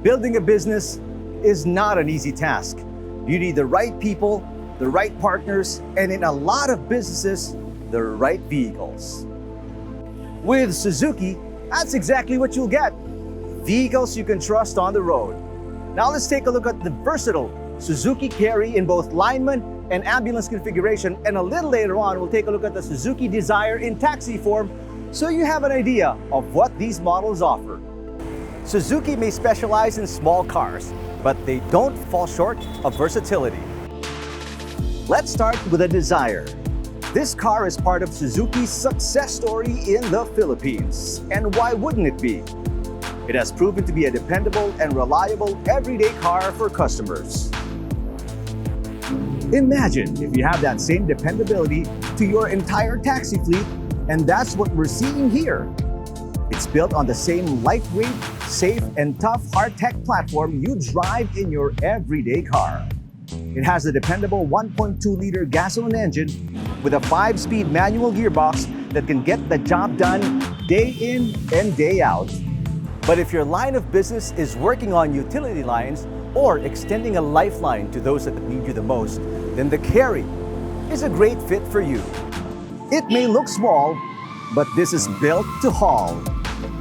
Building a business is not an easy task. You need the right people, the right partners, and in a lot of businesses, the right vehicles. With Suzuki, that's exactly what you'll get. Vehicles you can trust on the road. Now let's take a look at the versatile Suzuki Carry in both lineman and ambulance configuration, and a little later on, we'll take a look at the Suzuki Dzire in taxi form so you have an idea of what these models offer. Suzuki may specialize in small cars, but they don't fall short of versatility. Let's start with a Dzire. This car is part of Suzuki's success story in the Philippines. And why wouldn't it be? It has proven to be a dependable and reliable everyday car for customers. Imagine if you have that same dependability to your entire taxi fleet, and that's what we're seeing here. It's built on the same lightweight, safe, and tough hard-tech platform you drive in your everyday car. It has a dependable 1.2-liter gasoline engine with a 5-speed manual gearbox that can get the job done day in and day out. But if your line of business is working on utility lines or extending a lifeline to those that need you the most, then the Carry is a great fit for you. It may look small, but this is built to haul.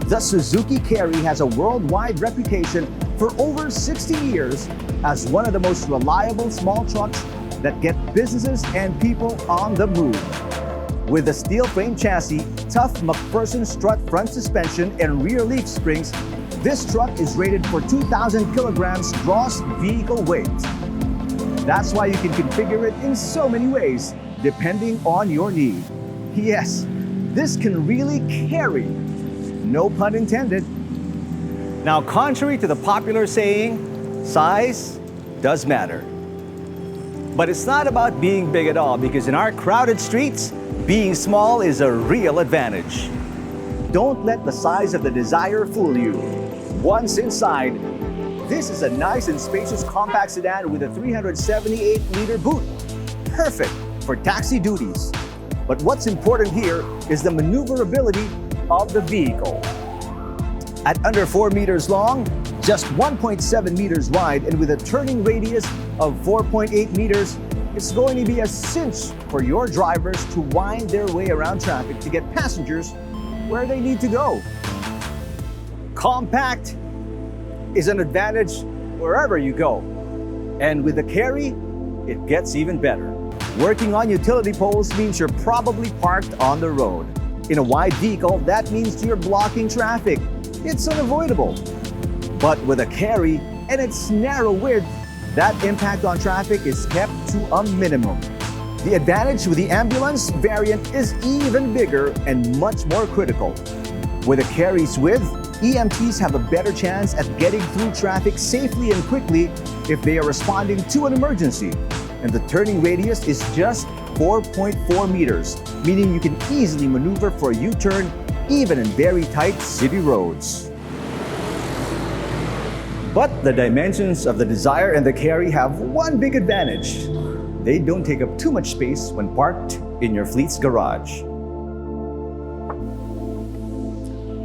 The Suzuki Carry has a worldwide reputation for over 60 years as one of the most reliable small trucks that get businesses and people on the move. With a steel frame chassis, tough McPherson strut front suspension, and rear leaf springs, this truck is rated for 2,000 kilograms gross vehicle weight. That's why you can configure it in so many ways, depending on your need. Yes, this can really carry. No pun intended. Now, contrary to the popular saying, size does matter. But it's not about being big at all, because in our crowded streets, being small is a real advantage. Don't let the size of the Dzire fool you. Once inside, this is a nice and spacious compact sedan with a 378-liter boot. Perfect for taxi duties. But what's important here is the maneuverability of the vehicle. At under 4 meters long, just 1.7 meters wide, and with a turning radius of 4.8 meters, it's going to be a cinch for your drivers to wind their way around traffic to get passengers where they need to go. Compact is an advantage wherever you go. And with the Carry, it gets even better. Working on utility poles means you're probably parked on the road. In a wide vehicle, that means you're blocking traffic. It's unavoidable. But with a Carry and its narrow width, that impact on traffic is kept to a minimum. The advantage with the ambulance variant is even bigger and much more critical. With a Carry's width, EMTs have a better chance at getting through traffic safely and quickly if they are responding to an emergency. And the turning radius is just 4.4 meters, meaning you can easily maneuver for a U-turn even in very tight city roads. But the dimensions of the Dzire and the Carry have one big advantage. They don't take up too much space when parked in your fleet's garage.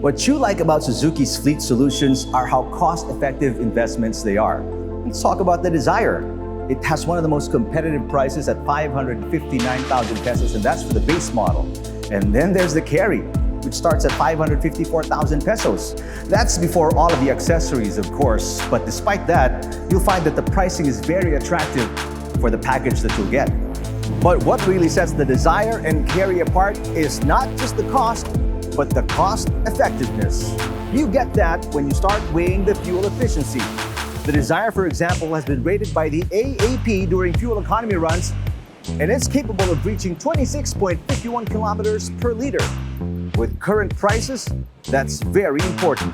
What you like about Suzuki's fleet solutions are how cost-effective investments they are. Let's talk about the Dzire. It has one of the most competitive prices at 559,000 pesos, and that's for the base model. And then there's the Carry, which starts at 554,000 pesos. That's before all of the accessories, of course. But despite that, you'll find that the pricing is very attractive for the package that you'll get. But what really sets the Dzire and Carry apart is not just the cost, but the cost effectiveness. You get that when you start weighing the fuel efficiency. The Dzire, for example, has been rated by the AAP during fuel economy runs, and it's capable of reaching 26.51 kilometers per liter. With current prices, that's very important.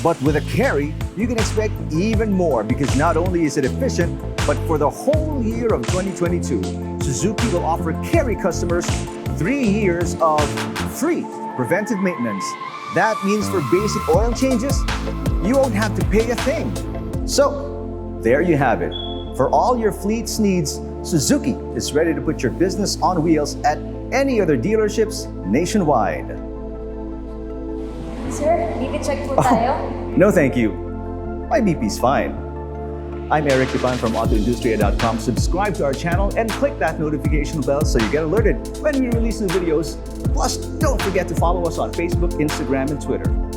But with a Carry, you can expect even more, because not only is it efficient, but for the whole year of 2022, Suzuki will offer Carry customers 3 years of free preventive maintenance. That means for basic oil changes, you won't have to pay a thing. So, there you have it. For all your fleet's needs, Suzuki is ready to put your business on wheels at any other dealerships nationwide. Sir, BB check po tayo? No, thank you. my BP's fine. I'm Eric Ipan from AutoIndustria.com. Subscribe to our channel and click that notification bell so you get alerted when we release new videos. Plus, don't forget to follow us on Facebook, Instagram, and Twitter.